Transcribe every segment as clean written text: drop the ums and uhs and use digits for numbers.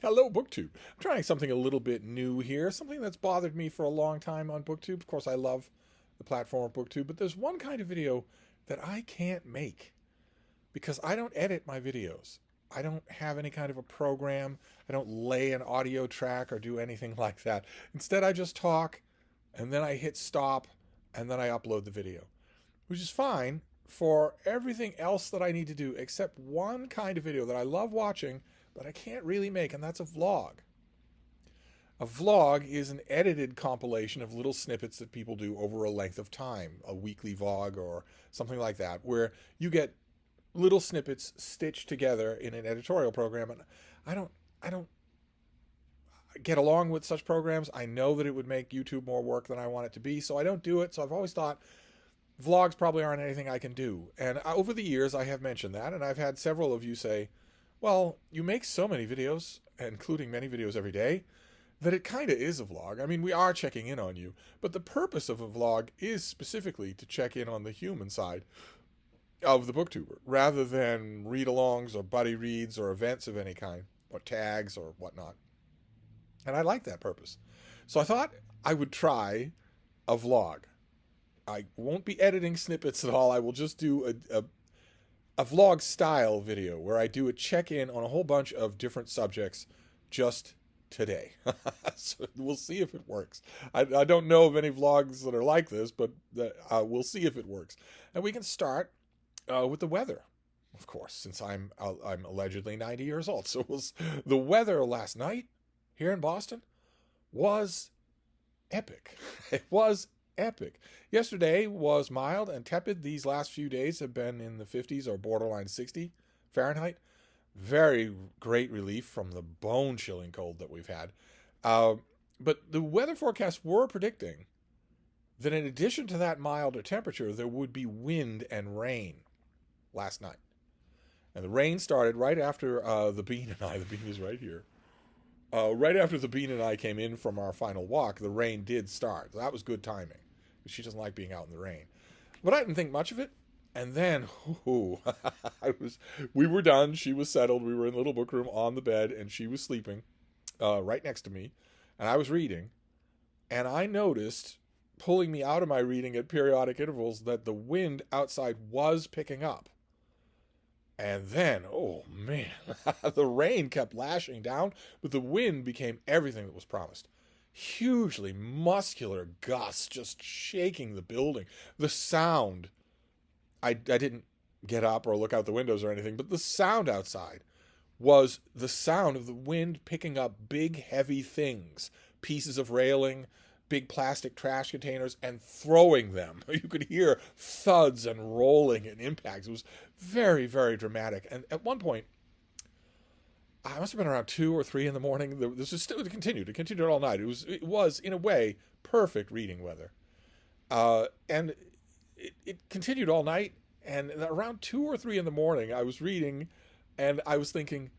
Hello, BookTube. I'm trying something a little bit new here, something that's bothered me for a long time on BookTube. Of course, I love the platform of BookTube, but there's one kind of video that I can't make because I don't edit my videos. I don't have any kind of a program. I don't lay an audio track or do anything like that. Instead, I just talk and then I hit stop and then I upload the video, which is fine for everything else that I need to do except one kind of video that I love watching but I can't really make, and that's a vlog. A vlog is an edited compilation of little snippets that people do over a length of time, a weekly vlog or something like that, where you get little snippets stitched together in an editorial program. And I don't get along with such programs. I know that it would make YouTube more work than I want it to be, so I don't do it. So I've always thought vlogs probably aren't anything I can do. And over the years, I have mentioned that, and I've had several of you say, well, you make so many videos, including many videos every day, that it kind of is a vlog. I mean, we are checking in on you, but the purpose of a vlog is specifically to check in on the human side of the booktuber, rather than read-alongs or buddy reads or events of any kind, or tags or whatnot. And I like that purpose. So I thought I would try a vlog. I won't be editing snippets at all. I will just do a vlog style video where I do a check-in on a whole bunch of different subjects just today. So we'll see if it works. I don't know of any vlogs that are like this, but we'll see if it works. And we can start with the weather, of course, since I'm allegedly 90 years old. So the weather last night here in Boston was epic. It was epic. Yesterday was mild and tepid. These last few days have been in the 50s or borderline 60 Fahrenheit. Very great relief from the bone-chilling cold that we've had. But the weather forecasts were predicting that in addition to that milder temperature, there would be wind and rain last night. And the rain started right after the Bean and I. The Bean is right here. Right after the Bean and I came in from our final walk, the rain did start. So that was good timing. She doesn't like being out in the rain. But I didn't think much of it. And then, we were done. She was settled. We were in the little book room on the bed, and she was sleeping right next to me. And I was reading. And I noticed, pulling me out of my reading at periodic intervals, that the wind outside was picking up. And then, oh man, the rain kept lashing down, but the wind became everything that was promised. Hugely muscular gusts just shaking the building. The sound, I didn't get up or look out the windows or anything, but the sound outside was the sound of the wind picking up big, heavy things, pieces of railing, big plastic trash containers, and throwing them. You could hear thuds and rolling and impacts. It was very, very dramatic. And at one point, I must have been around 2 or 3 in the morning. This was still, it continued all night. It was in a way perfect reading weather, and it continued all night. And around 2 or 3 in the morning, I was reading, and I was thinking,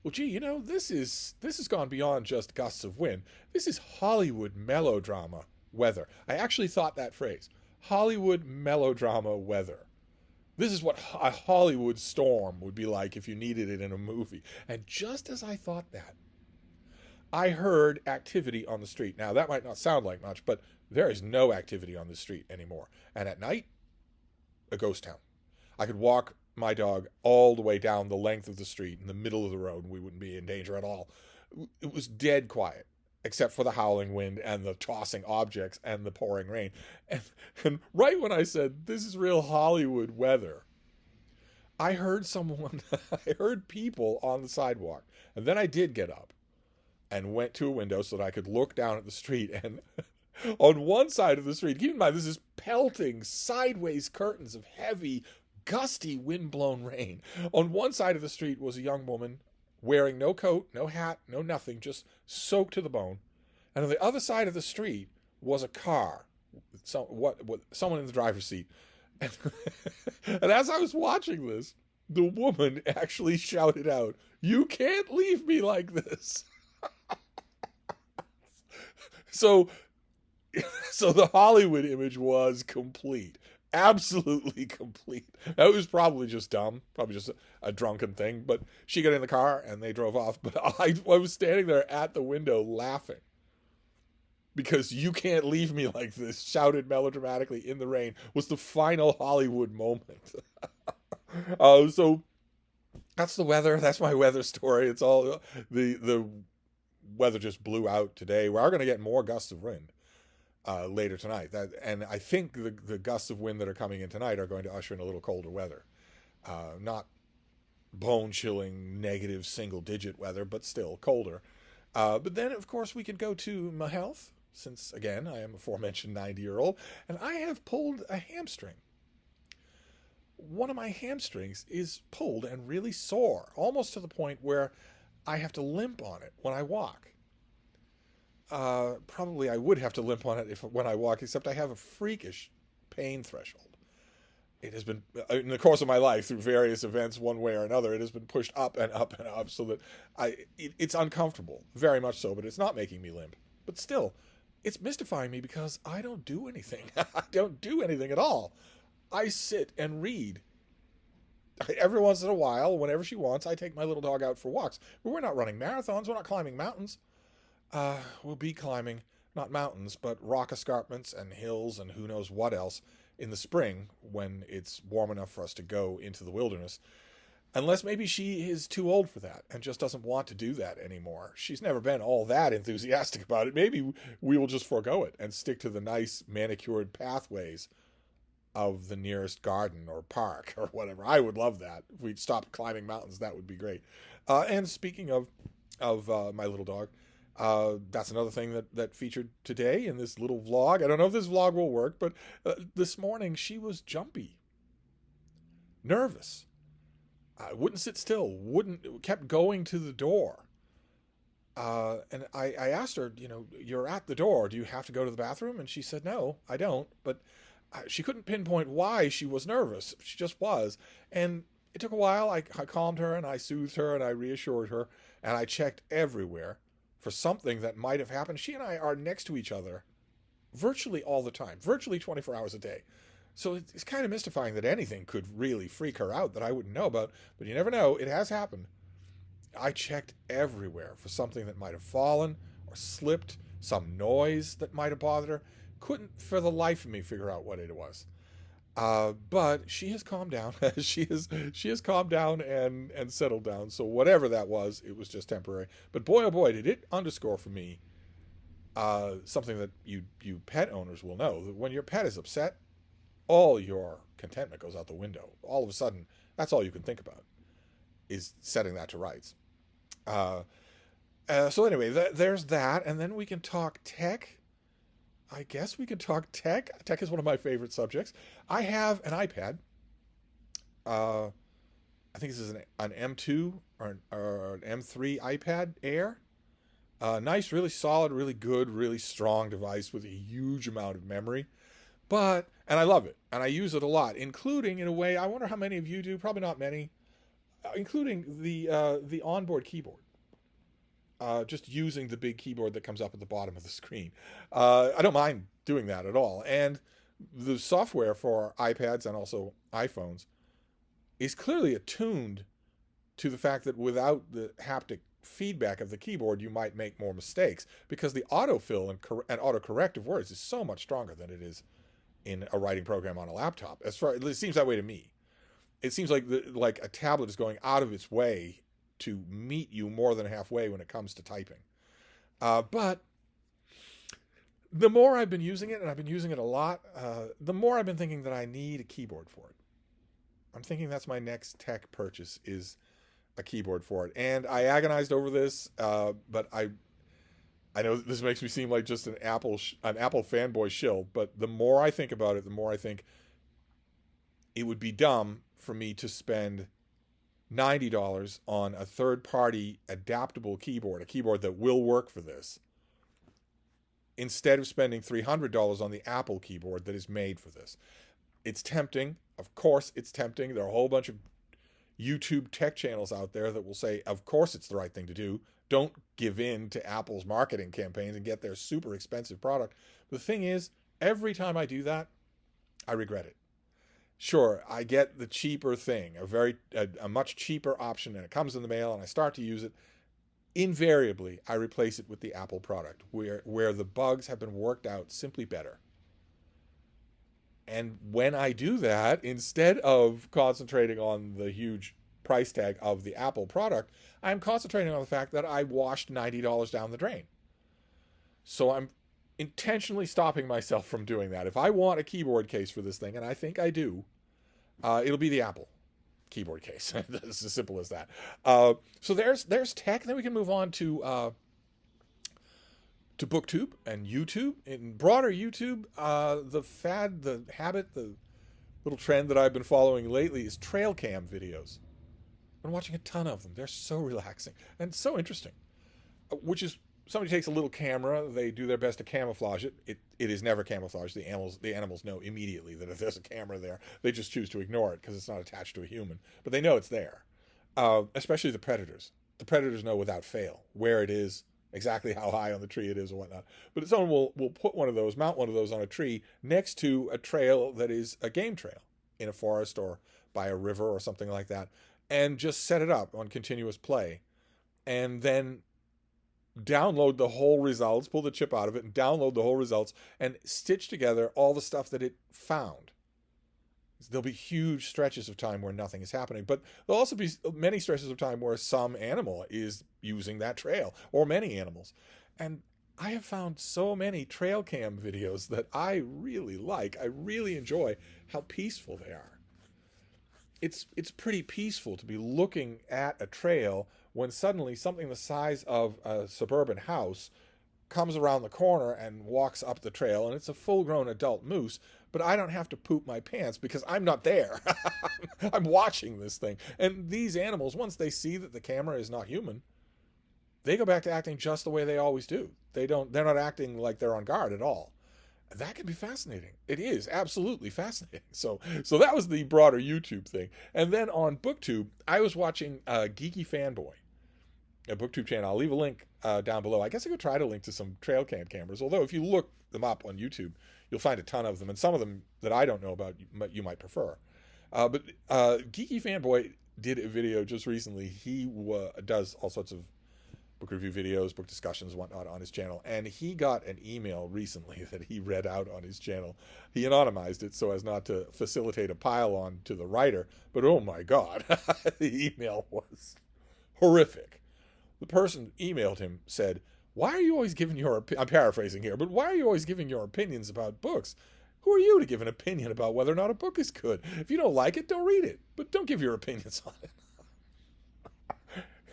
well, gee, this has gone beyond just gusts of wind. This is Hollywood melodrama weather. I actually thought that phrase, Hollywood melodrama weather. This is what a Hollywood storm would be like if you needed it in a movie. And just as I thought that, I heard activity on the street. Now, that might not sound like much, but there is no activity on the street anymore. And at night, a ghost town. I could walk my dog all the way down the length of the street in the middle of the road, and we wouldn't be in danger at all. It was dead quiet, except for the howling wind and the tossing objects and the pouring rain. And right when I said, this is real Hollywood weather, I heard I heard people on the sidewalk. And then I did get up and went to a window so that I could look down at the street. And on one side of the street, keep in mind, this is pelting sideways curtains of heavy, gusty, wind-blown rain. On one side of the street was a young woman wearing no coat, no hat, no nothing, just soaked to the bone. And on the other side of the street was a car, someone in the driver's seat. And, and as I was watching this, the woman actually shouted out, "You can't leave me like this." So the Hollywood image was complete. Absolutely complete. That was probably just dumb, probably just a drunken thing. But she got in the car and they drove off. But I was standing there at the window laughing because "You can't leave me like this," shouted melodramatically in the rain, was the final Hollywood moment. So that's the weather. That's my weather story. It's all the weather just blew out today. We are going to get more gusts of wind later tonight. And I think the gusts of wind that are coming in tonight are going to usher in a little colder weather. Not bone-chilling negative single-digit weather, but still colder. But then, of course, we could go to my health, since, again, I am a aforementioned 90-year-old, and I have pulled a hamstring. One of my hamstrings is pulled and really sore, almost to the point where I have to limp on it when I walk. Probably I would have to limp on it when I walk, except I have a freakish pain threshold. It has been, in the course of my life, through various events, one way or another, it has been pushed up and up and up, so that it's uncomfortable, very much so, but it's not making me limp. But still, it's mystifying me because I don't do anything. I don't do anything at all. I sit and read. Every once in a while, whenever she wants, I take my little dog out for walks. But we're not running marathons. We're not climbing mountains. We'll be climbing, not mountains, but rock escarpments and hills and who knows what else in the spring when it's warm enough for us to go into the wilderness. Unless maybe she is too old for that and just doesn't want to do that anymore. She's never been all that enthusiastic about it. Maybe we will just forego it and stick to the nice manicured pathways of the nearest garden or park or whatever. I would love that. If we'd stop climbing mountains, that would be great. And speaking of my little dog, that's another thing that featured today in this little vlog. I don't know if this vlog will work, but this morning she was jumpy, nervous, wouldn't sit still, kept going to the door. And I asked her, "You're at the door. Do you have to go to the bathroom?" And she said, "No, I don't." But she couldn't pinpoint why she was nervous. She just was. And it took a while. I calmed her and I soothed her and I reassured her. And I checked everywhere for something that might have happened. She and I are next to each other virtually all the time, virtually 24 hours a day. So it's kind of mystifying that anything could really freak her out that I wouldn't know about. But you never know. It has happened. I checked everywhere for something that might have fallen or slipped, some noise that might have bothered her. Couldn't for the life of me figure out what it was. But she has calmed down. she has calmed down and settled down. So whatever that was, it was just temporary. But boy, oh boy, did it underscore for me something that you pet owners will know. That when your pet is upset, all your contentment goes out the window. All of a sudden, that's all you can think about is setting that to rights. So anyway, there's that. And then we can talk tech. I guess we could talk tech. Tech is one of my favorite subjects. I have an iPad. I think this is an M2 or an M3 iPad Air. Nice, really solid, really good, really strong device with a huge amount of memory. And I love it. And I use it a lot, including, in a way, I wonder how many of you do, probably not many, including the onboard keyboard. Just using the big keyboard that comes up at the bottom of the screen. I don't mind doing that at all. And the software for iPads and also iPhones is clearly attuned to the fact that without the haptic feedback of the keyboard, you might make more mistakes because the autofill and autocorrect of words is so much stronger than it is in a writing program on a laptop. It seems that way to me. It seems like a tablet is going out of its way to meet you more than halfway when it comes to typing. But the more I've been using it, and I've been using it a lot, the more I've been thinking that I need a keyboard for it. I'm thinking that's my next tech purchase is a keyboard for it. And I agonized over this, but I know this makes me seem like just an Apple fanboy shill, but the more I think about it, the more I think it would be dumb for me to spend $90 on a third-party adaptable keyboard, a keyboard that will work for this, instead of spending $300 on the Apple keyboard that is made for this. It's tempting. Of course it's tempting. There are a whole bunch of YouTube tech channels out there that will say, of course it's the right thing to do. Don't give in to Apple's marketing campaigns and get their super expensive product. But the thing is, every time I do that, I regret it. Sure, I get the cheaper thing, a much cheaper option, and it comes in the mail, and I start to use it. Invariably, I replace it with the Apple product, where the bugs have been worked out simply better. And when I do that, instead of concentrating on the huge price tag of the Apple product, I'm concentrating on the fact that I washed $90 down the drain. So I'm intentionally stopping myself from doing that. If I want a keyboard case for this thing, and I think I do, it'll be the Apple keyboard case. It's as simple as that. So there's tech. Then we can move on to BookTube and YouTube. In broader YouTube, the fad, the habit, the little trend that I've been following lately is trail cam videos. I've been watching a ton of them. They're so relaxing and so interesting. Which is, somebody takes a little camera, they do their best to camouflage it. It is never camouflaged. The animals know immediately that if there's a camera there, they just choose to ignore it because it's not attached to a human. But they know it's there. Especially the predators. The predators know without fail where it is, exactly how high on the tree it is and whatnot. But someone will put one of those, mount one of those on a tree next to a trail that is a game trail in a forest or by a river or something like that, and just set it up on continuous play. And then download the whole results, pull the chip out of it and download the whole results and stitch together all the stuff that it found. There'll be huge stretches of time where nothing is happening, but there'll also be many stretches of time where some animal is using that trail, or many animals. And I have found so many trail cam videos that I really like. I really enjoy how peaceful they are. It's pretty peaceful to be looking at a trail when suddenly something the size of a suburban house comes around the corner and walks up the trail, and it's a full-grown adult moose, but I don't have to poop my pants because I'm not there. I'm watching this thing. And these animals, once they see that the camera is not human, they go back to acting just the way they always do. They're not acting like they're on guard at all. That can be fascinating. It is absolutely fascinating. So that was the broader YouTube thing. And then on BookTube, I was watching Geeky Fanboy, a BookTube channel. I'll leave a link down below. I guess I could try to link to some trail cam cameras, although if you look them up on YouTube, you'll find a ton of them, and some of them that I don't know about you might prefer. But Geeky Fanboy did a video just recently. He does all sorts of book review videos, book discussions, whatnot on his channel. And he got an email recently that he read out on his channel. He anonymized it so as not to facilitate a pile-on to the writer. But oh my God, the email was horrific. The person emailed him said, "Why are you always giving your I'm paraphrasing here, but why are you always giving your opinions about books? Who are you to give an opinion about whether or not a book is good? If you don't like it, don't read it, but don't give your opinions on it."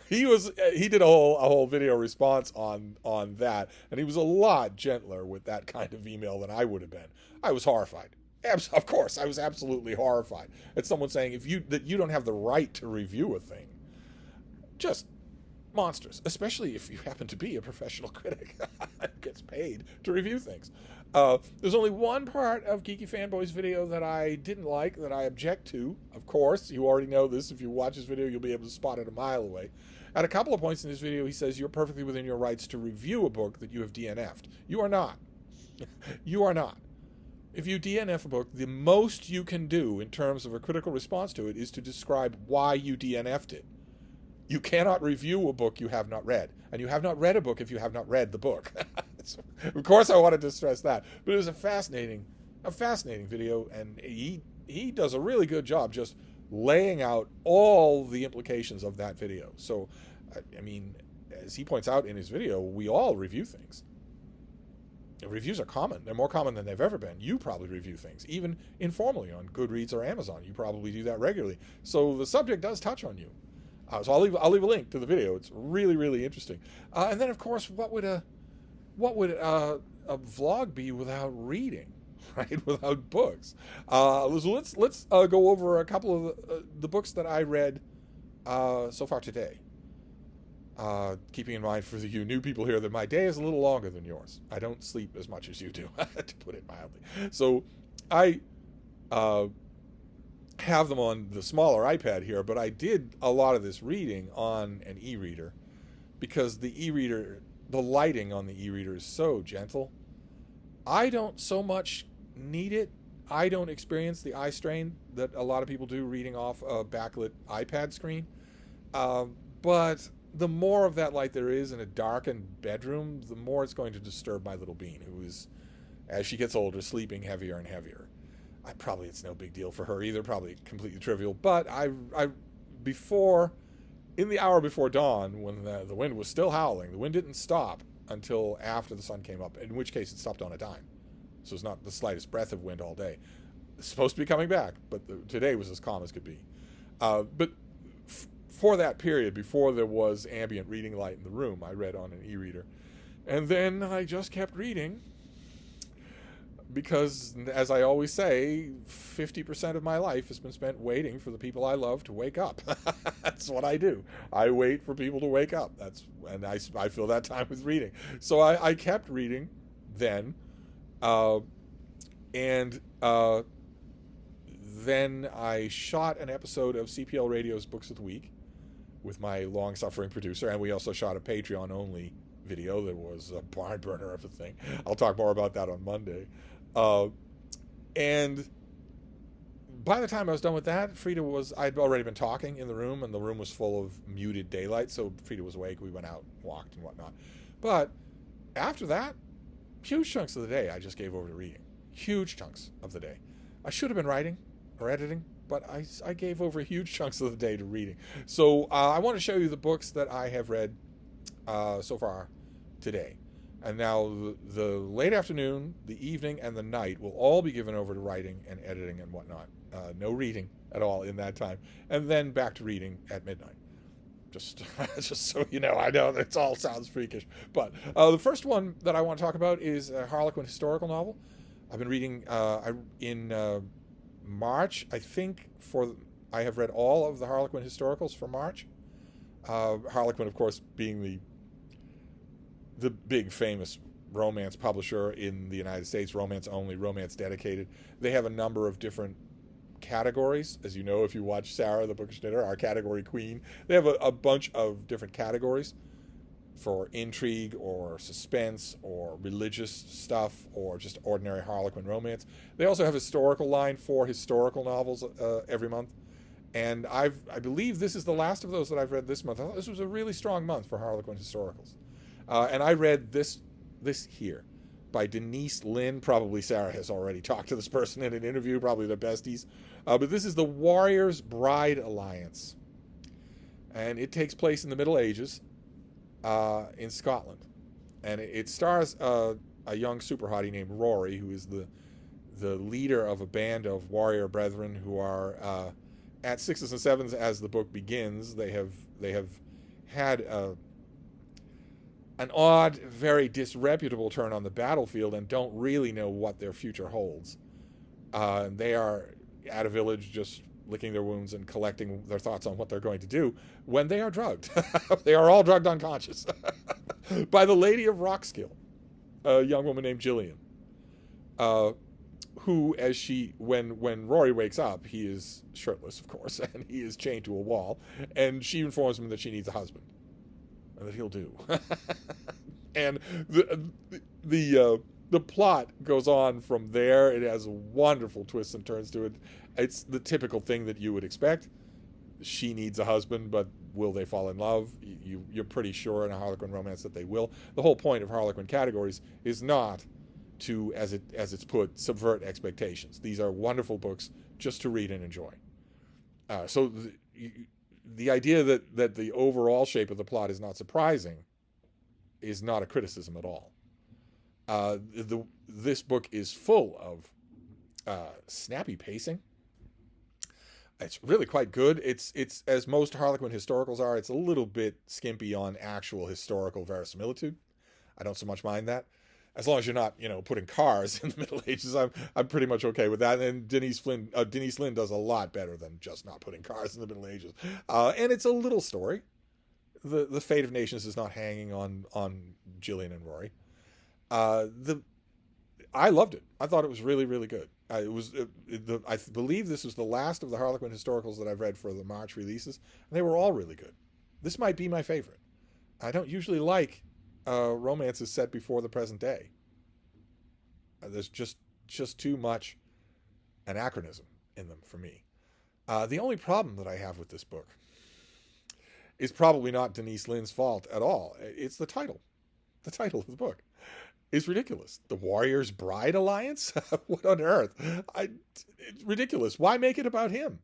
He did a whole video response on that, and he was a lot gentler with that kind of email than I would have been. I was horrified. Of course, I was absolutely horrified at someone saying that you don't have the right to review a thing. Just monsters, especially if you happen to be a professional critic that gets paid to review things. There's only one part of Geeky Fanboy's video that I didn't like, that I object to. Of course, you already know this. If you watch this video, you'll be able to spot it a mile away. At a couple of points in this video, he says you're perfectly within your rights to review a book that you have DNF'd. You are not. You are not. If you DNF a book, the most you can do in terms of a critical response to it is to describe why you DNF'd it. You cannot review a book you have not read, and you have not read a book if you have not read the book. So, of course, I wanted to stress that, but it was a fascinating video, and he does a really good job just laying out all the implications of that video. So, I mean, as he points out in his video, we all review things. Reviews are common. They're more common than they've ever been. You probably review things, even informally on Goodreads or Amazon. You probably do that regularly. So the subject does touch on you. So I'll leave a link to the video. It's really, really interesting. And then, of course, what would a vlog be without reading, right? Without books. So let's go over a couple of the books that I read so far today. Keeping in mind for you new people here that my day is a little longer than yours. I don't sleep as much as you do, to put it mildly. So I have them on the smaller iPad here, but I did a lot of this reading on an e-reader because the lighting on the e-reader is so gentle. I don't so much need it I don't experience the eye strain that a lot of people do reading off a backlit iPad screen. But the more of that light there is in a darkened bedroom, the more it's going to disturb my little bean, who is, as she gets older, sleeping heavier and heavier. Probably it's no big deal for her either, probably completely trivial. But before, in the hour before dawn, when the wind was still howling, the wind didn't stop until after the sun came up, in which case it stopped on a dime. So it's not the slightest breath of wind all day. It's supposed to be coming back, but today was as calm as could be. But for that period, before there was ambient reading light in the room, I read on an e-reader. And then I just kept reading because, as I always say, 50% of my life has been spent waiting for the people I love to wake up. That's what I do. I wait for people to wake up. And I fill that time with reading. So I kept reading then. Then I shot an episode of CPL Radio's Books of the Week with my long-suffering producer, and we also shot a Patreon-only video that was a barn burner of a thing. I'll talk more about that on Monday. And by the time I was done with that, I'd already been talking in the room, and the room was full of muted daylight, so Frida was awake. We went out, walked, and whatnot. But after that, huge chunks of the day I just gave over to reading. Huge chunks of the day. I should have been writing or editing, but I gave over huge chunks of the day to reading. So I want to show you the books that I have read so far today. And now the late afternoon, the evening, and the night will all be given over to writing and editing and whatnot. No reading at all in that time. And then back to reading at midnight. Just so you know, I know that all sounds freakish. But the first one that I want to talk about is a Harlequin historical novel. I've been reading in March, I think, I have read all of the Harlequin historicals for March. Harlequin, of course, being the big famous romance publisher in the United States, romance only, romance dedicated. They have a number of different categories. As you know, if you watch Sarah, the bookish knitter, our category queen, they have a bunch of different categories for intrigue or suspense or religious stuff or just ordinary Harlequin romance. They also have a historical line for historical novels every month. And I believe this is the last of those that I've read this month. I thought this was a really strong month for Harlequin historicals. And I read this here by Denise Lynn. Probably Sarah has already talked to this person in an interview, probably they're besties. But this is the Warrior's Bride Alliance. And it takes place in the Middle Ages in Scotland. And it stars a young super hottie named Rory, who is the leader of a band of warrior brethren who are at sixes and sevens as the book begins. They have had an odd, very disreputable turn on the battlefield and don't really know what their future holds. They are at a village just licking their wounds and collecting their thoughts on what they're going to do when they are drugged. They are all drugged unconscious by the Lady of Rockskill, a young woman named Gillian, who, when Rory wakes up, he is shirtless, of course, and he is chained to a wall, and she informs him that she needs a husband. And that he'll do. And the plot goes on from there. It has wonderful twists and turns to it. It's the typical thing that you would expect. She needs a husband, but will they fall in love? You're pretty sure in a Harlequin romance that they will. The whole point of Harlequin categories is not to, as it's put, subvert expectations. These are wonderful books just to read and enjoy. So the idea that the overall shape of the plot is not surprising is not a criticism at all. This book is full of snappy pacing. It's really quite good. It's as most Harlequin historicals are, it's a little bit skimpy on actual historical verisimilitude. I don't so much mind that. As long as you're not, putting cars in the Middle Ages, I'm pretty much okay with that. And Denise Lynn does a lot better than just not putting cars in the Middle Ages. And it's a little story. The fate of nations is not hanging on Gillian and Rory. I loved it. I thought it was really, really good. I believe this was the last of the Harlequin historicals that I've read for the March releases, and they were all really good. This might be my favorite. I don't usually like romances set before the present day. There's just too much anachronism in them for me. The only problem that I have with this book is probably not Denise Linn's fault at all. It's the title. The title of the book is ridiculous. The Warrior's Bride Alliance? What on earth? It's ridiculous. Why make it about him?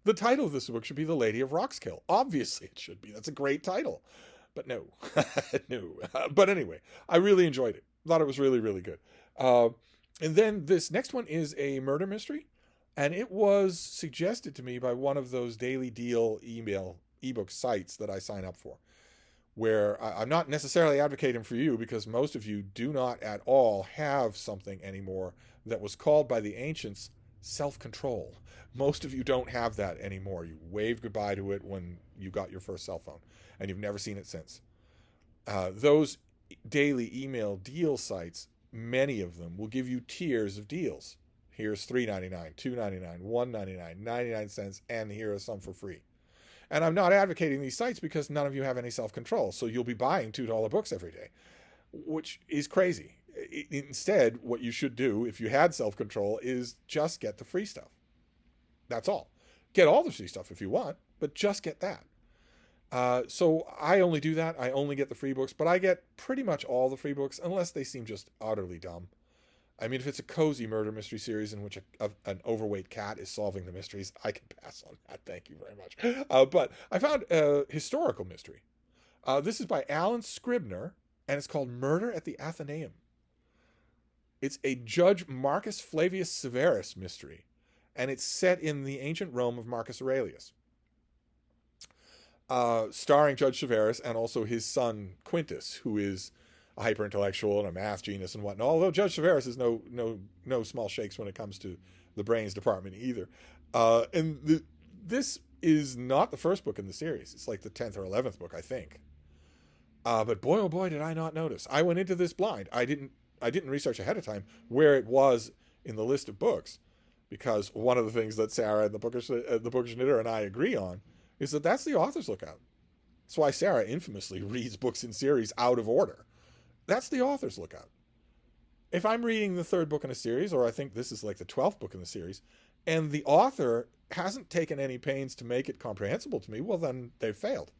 The title of this book should be The Lady of Roxkill. Obviously it should be. That's a great title. But no. No. But anyway, I really enjoyed it. Thought it was really, really good. And then this next one is a murder mystery. And it was suggested to me by one of those daily deal ebook sites that I sign up for, where I'm not necessarily advocating for you, because most of you do not at all have something anymore that was called by the ancients self-control. Most of you don't have that anymore. You waved goodbye to it when you got your first cell phone, and you've never seen it since. Those daily email deal sites, many of them will give you tiers of deals. Here's $3.99, $2.99, $1.99, 99 cents, and here are some for free. And I'm not advocating these sites because none of you have any self-control, so you'll be buying $2 books every day, which is crazy. Instead, what you should do, if you had self-control, is just get the free stuff. That's all. Get all the free stuff if you want, but just get that. So I only do that. I only get the free books, but I get pretty much all the free books, unless they seem just utterly dumb. I mean, if it's a cozy murder mystery series in which an overweight cat is solving the mysteries, I can pass on that. Thank you very much. But I found a historical mystery. This is by Alan Scribner, and it's called Murder at the Athenaeum. It's a Judge Marcus Flavius Severus mystery, and it's set in the ancient Rome of Marcus Aurelius. Starring Judge Severus and also his son Quintus, who is a hyper-intellectual and a math genius and whatnot. Although Judge Severus is no small shakes when it comes to the brains department either. This is not the first book in the series. It's like the 10th or 11th book, I think. But boy, oh boy, did I not notice. I went into this blind. I didn't research ahead of time where it was in the list of books, because one of the things that Sarah and the Bookish Knitter and I agree on is that that's the author's lookout. That's why Sarah infamously reads books in series out of order. That's the author's lookout. If I'm reading the third book in a series, or I think this is like the 12th book in the series, and the author hasn't taken any pains to make it comprehensible to me, well, then they've failed,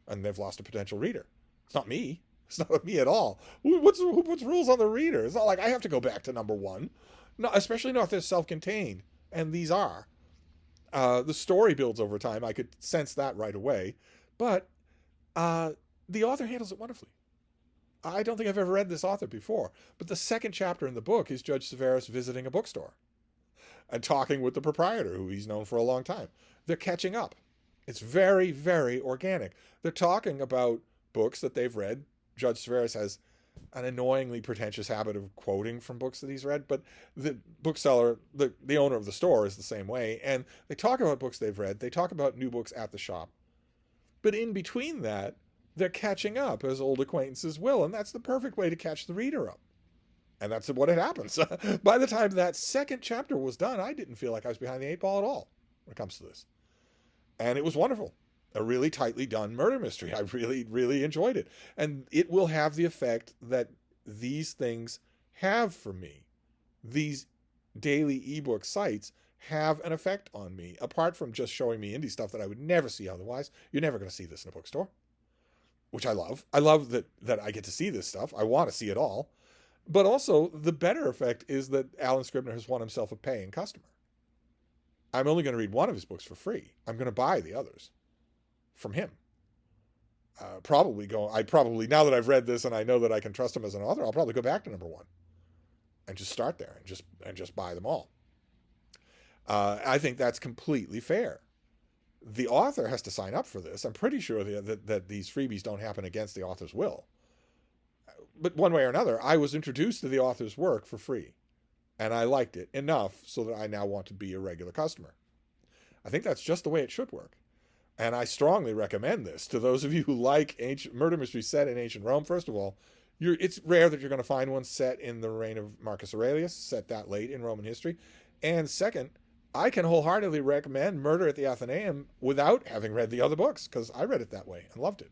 and they've lost a potential reader. It's not me. It's not me at all. Who puts rules on the reader? It's not like I have to go back to number one. No, especially not if they're self-contained, and these are. The story builds over time. I could sense that right away. But the author handles it wonderfully. I don't think I've ever read this author before, but the second chapter in the book is Judge Severus visiting a bookstore and talking with the proprietor, who he's known for a long time. They're catching up. It's very, very organic. They're talking about books that they've read. Judge Severus has an annoyingly pretentious habit of quoting from books that he's read, but the bookseller, the owner of the store, is the same way. And they talk about books they've read. They talk about new books at the shop. But in between that, they're catching up, as old acquaintances will, and that's the perfect way to catch the reader up. And that's what it happens. By the time that second chapter was done, I didn't feel like I was behind the eight ball at all when it comes to this. And it was wonderful. A really tightly done murder mystery. I really, really enjoyed it. And it will have the effect that these things have for me. These daily ebook sites have an effect on me, apart from just showing me indie stuff that I would never see otherwise. You're never going to see this in a bookstore, which I love. I love that I get to see this stuff. I want to see it all. But also, the better effect is that Alan Scribner has won himself a paying customer. I'm only going to read one of his books for free. I'm going to buy the others from him. Now that I've read this and I know that I can trust him as an author, I'll probably go back to number one and just start there and just buy them all. I think that's completely fair. The author has to sign up for this. I'm pretty sure that these freebies don't happen against the author's will. But one way or another, I was introduced to the author's work for free, and I liked it enough so that I now want to be a regular customer. I think that's just the way it should work. And I strongly recommend this to those of you who like murder mysteries set in ancient Rome. First of all, it's rare that you're going to find one set in the reign of Marcus Aurelius, set that late in Roman history. And second, I can wholeheartedly recommend Murder at the Athenaeum without having read the other books, because I read it that way and loved it.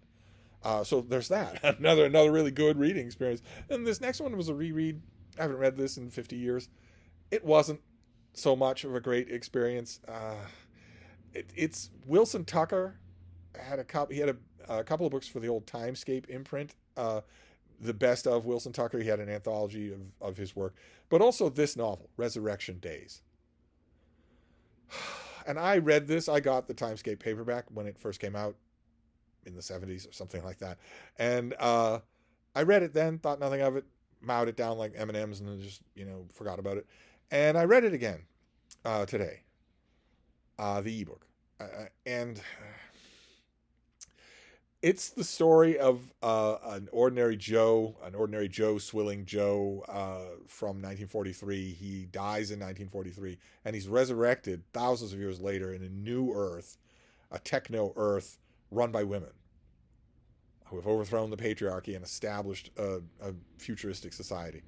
So there's that. Another really good reading experience. And this next one was a reread. I haven't read this in 50 years. It wasn't so much of a great experience. It's Wilson Tucker had a couple. He had a couple of books for the old Timescape imprint. The best of Wilson Tucker. He had an anthology of his work, but also this novel, Resurrection Days. And I read this. I got the Timescape paperback when it first came out in the 70s or something like that. And I read it then, thought nothing of it, mowed it down like M&Ms, and then just, forgot about it. And I read it again today, the ebook. And it's the story of an ordinary Joe swilling Joe from 1943. He dies in 1943, and he's resurrected thousands of years later in a new Earth, a techno Earth run by women who have overthrown the patriarchy and established a futuristic society.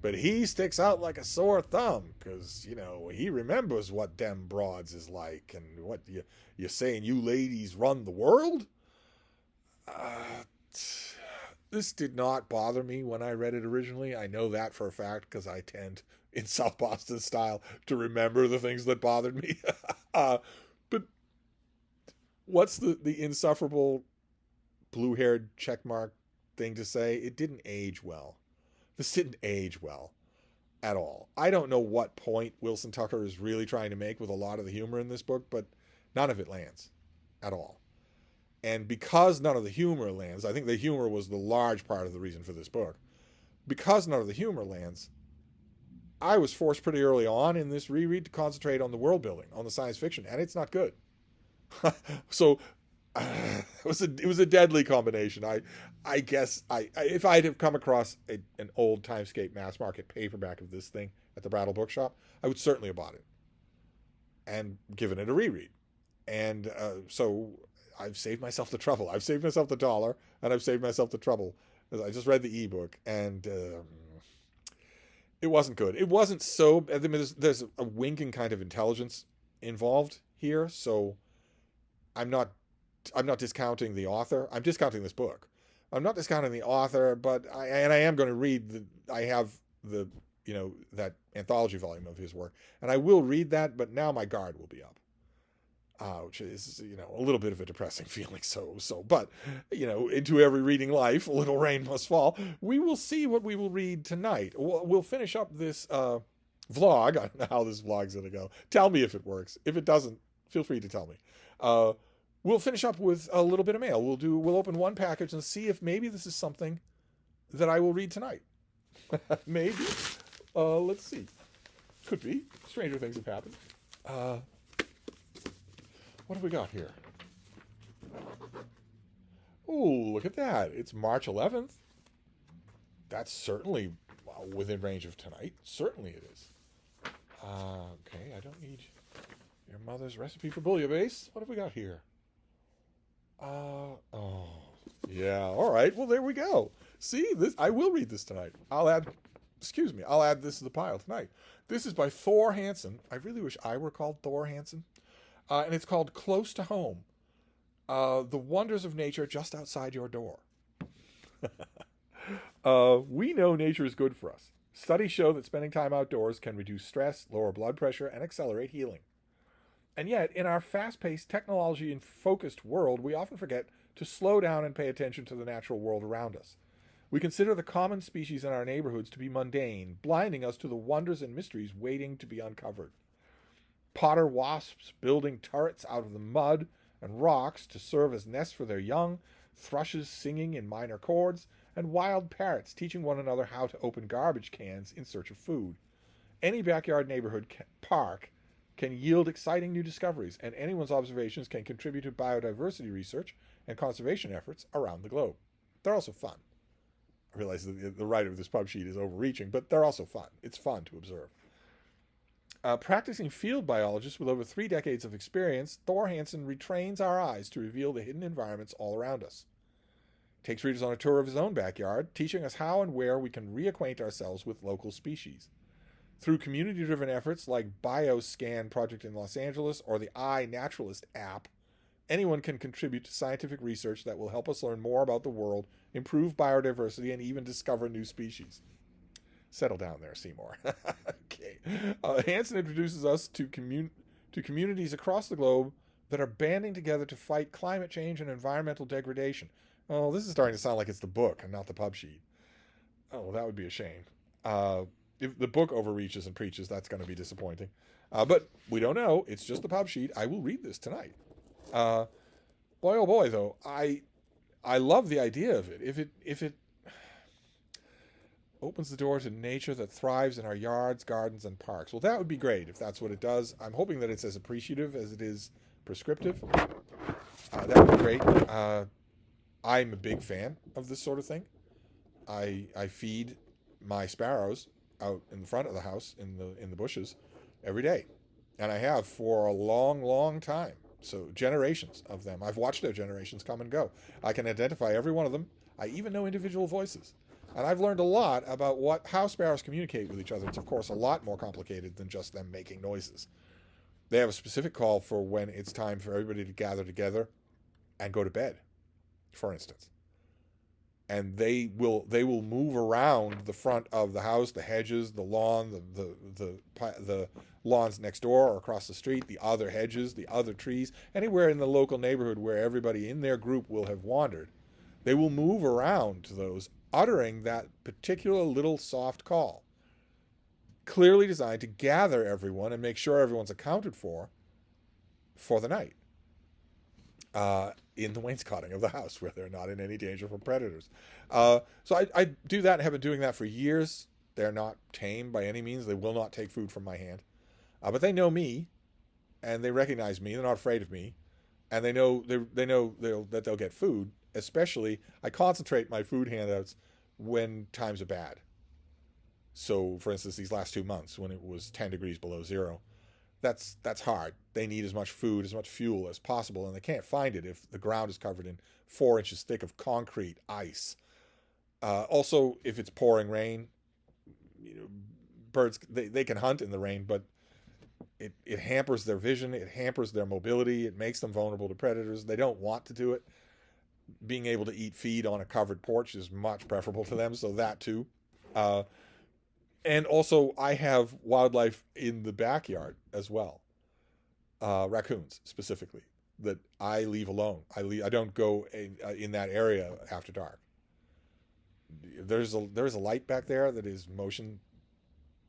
But he sticks out like a sore thumb because, he remembers what dem broads is like, and what you saying you ladies run the world? This did not bother me when I read it originally. I know that for a fact because I tend, in South Boston style, to remember the things that bothered me. But what's the insufferable blue-haired checkmark thing to say? It didn't age well. This didn't age well at all. I don't know what point Wilson Tucker is really trying to make with a lot of the humor in this book, but none of it lands at all. And because none of the humor lands, I think the humor was the large part of the reason for this book. Because none of the humor lands, I was forced pretty early on in this reread to concentrate on the world building, on the science fiction, and it's not good. So it was a deadly combination. I guess if I'd have come across an old Timescape mass market paperback of this thing at the Brattle Bookshop, I would certainly have bought it and given it a reread. And so I've saved myself the trouble. I've saved myself the $1, and I've saved myself the trouble. I just read the ebook, and it wasn't good. It wasn't so. I mean, there's a winking kind of intelligence involved here, so I'm not discounting the author. I'm discounting this book. I'm not discounting the author, but I am going to read I have the that anthology volume of his work, and I will read that. But now my guard will be up. Which is, a little bit of a depressing feeling. But, into every reading life, a little rain must fall. We will see what we will read tonight. We'll finish up this vlog. I don't know how this vlog's going to go. Tell me if it works. If it doesn't, feel free to tell me. We'll finish up with a little bit of mail. We'll open one package and see if maybe this is something that I will read tonight. Maybe. Let's see. Could be. Stranger things have happened. What have we got here? Oh, look at that. It's March 11th. That's certainly within range of tonight. Certainly it is. Okay, I don't need your mother's recipe for bouillabaisse. What have we got here? Oh, yeah. All right. Well, there we go. See, this I will read this tonight. I'll add this to the pile tonight. This is by Thor Hansen. I really wish I were called Thor Hansen. And it's called Close to Home. The Wonders of Nature Just Outside Your Door. We know nature is good for us. Studies show that spending time outdoors can reduce stress, lower blood pressure, and accelerate healing. And yet, in our fast-paced, technology-focused world, we often forget to slow down and pay attention to the natural world around us. We consider the common species in our neighborhoods to be mundane, blinding us to the wonders and mysteries waiting to be uncovered. Potter wasps building turrets out of the mud and rocks to serve as nests for their young, thrushes singing in minor chords, and wild parrots teaching one another how to open garbage cans in search of food. Any backyard neighborhood park can yield exciting new discoveries, and anyone's observations can contribute to biodiversity research and conservation efforts around the globe. They're also fun. I realize that the writer of this pub sheet is overreaching, but they're also fun. It's fun to observe. Practicing field biologist with over 3 decades of experience, Thor Hansen retrains our eyes to reveal the hidden environments all around us. Takes readers on a tour of his own backyard, teaching us how and where we can reacquaint ourselves with local species. Through community-driven efforts like BioScan Project in Los Angeles or the iNaturalist app, anyone can contribute to scientific research that will help us learn more about the world, improve biodiversity, and even discover new species. Settle down there, Seymour. Okay. Hansen introduces us to communities across the globe that are banding together to fight climate change and environmental degradation. Oh, this is starting to sound like it's the book and not the pub sheet. Oh, well, that would be a shame. If the book overreaches and preaches, that's going to be disappointing. But we don't know. It's just the pub sheet. I will read this tonight. Boy, oh boy, though, I love the idea of it. If it opens the door to nature that thrives in our yards, gardens, and parks. Well, that would be great if that's what it does. I'm hoping that it's as appreciative as it is prescriptive. That would be great. I'm a big fan of this sort of thing. I feed my sparrows out in the front of the house in the bushes every day, and I have for a long, long time. So generations of them. I've watched their generations come and go. I can identify every one of them. I even know individual voices. And I've learned a lot about how sparrows communicate with each other. It's, of course, a lot more complicated than just them making noises. They have a specific call for when it's time for everybody to gather together and go to bed, for instance. And they will move around the front of the house, the hedges, the lawn, the lawns next door or across the street, the other hedges, the other trees, anywhere in the local neighborhood where everybody in their group will have wandered. They will move around to those, uttering that particular little soft call, clearly designed to gather everyone and make sure everyone's accounted for the night. In the wainscoting of the house where they're not in any danger from predators. So I do that and have been doing that for years. They're not tame by any means. They will not take food from my hand. But they know me, and they recognize me. They're not afraid of me, and they know that they'll get food. Especially, I concentrate my food handouts when times are bad. So, for instance, these last 2 months when it was 10 degrees below zero, that's hard. They need as much food, as much fuel as possible, and they can't find it if the ground is covered in 4 inches thick of concrete ice. Also, if it's pouring rain, birds, they can hunt in the rain, but it hampers their vision, it hampers their mobility, it makes them vulnerable to predators. They don't want to do it. Being able to eat feed on a covered porch is much preferable to them, so that too. And also, I have wildlife in the backyard as well. Raccoons, specifically, that I leave alone. I don't go in that area after dark. There's a light back there that is motion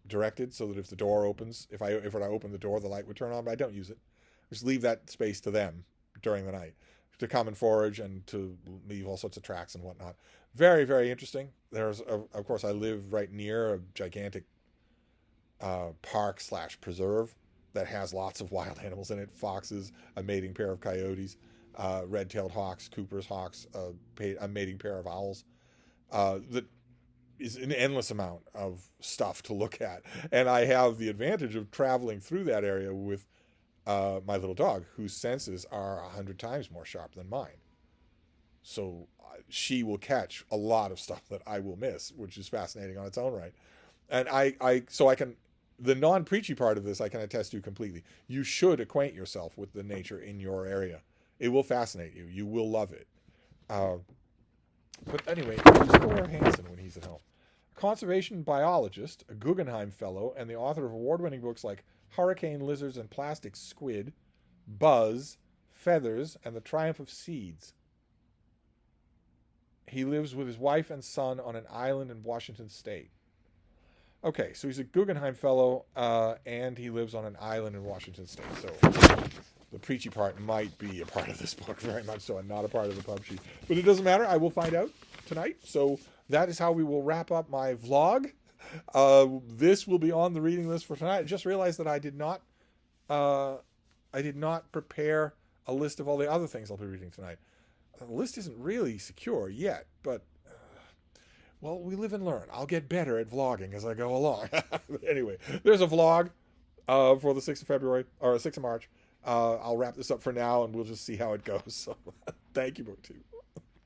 directed, so that if the door opens, if I open the door, the light would turn on, but I don't use it. I just leave that space to them during the night to come and forage and to leave all sorts of tracks and whatnot. Very, very interesting. There's, of course, I live right near a gigantic park/preserve that has lots of wild animals in it. Foxes, a mating pair of coyotes, red-tailed hawks, Cooper's hawks, a mating pair of owls. That is an endless amount of stuff to look at. And I have the advantage of traveling through that area with my little dog, whose senses are 100 times more sharp than mine. So she will catch a lot of stuff that I will miss, which is fascinating on its own right. And so I can, the non-preachy part of this, I can attest to completely. You should acquaint yourself with the nature in your area. It will fascinate you. You will love it. But anyway, who's Thor Hansen when he's at home? A conservation biologist, a Guggenheim Fellow, and the author of award-winning books like Hurricane Lizards and Plastic Squid, Buzz, Feathers, and the Triumph of Seeds. He lives with his wife and son on an island in Washington State. Okay, so he's a Guggenheim Fellow, and he lives on an island in Washington State. So the preachy part might be a part of this book, very much so, and not a part of the pub sheet. But it doesn't matter. I will find out tonight. So that is how we will wrap up my vlog. This will be on the reading list for tonight. I just realized that I did not prepare a list of all the other things I'll be reading tonight. The list isn't really secure yet, but well, we live and learn. I'll get better at vlogging as I go along. Anyway, there's a vlog for the 6th of February, or 6th of March. I'll wrap this up for now, and we'll just see how it goes. So, thank you, BookTube.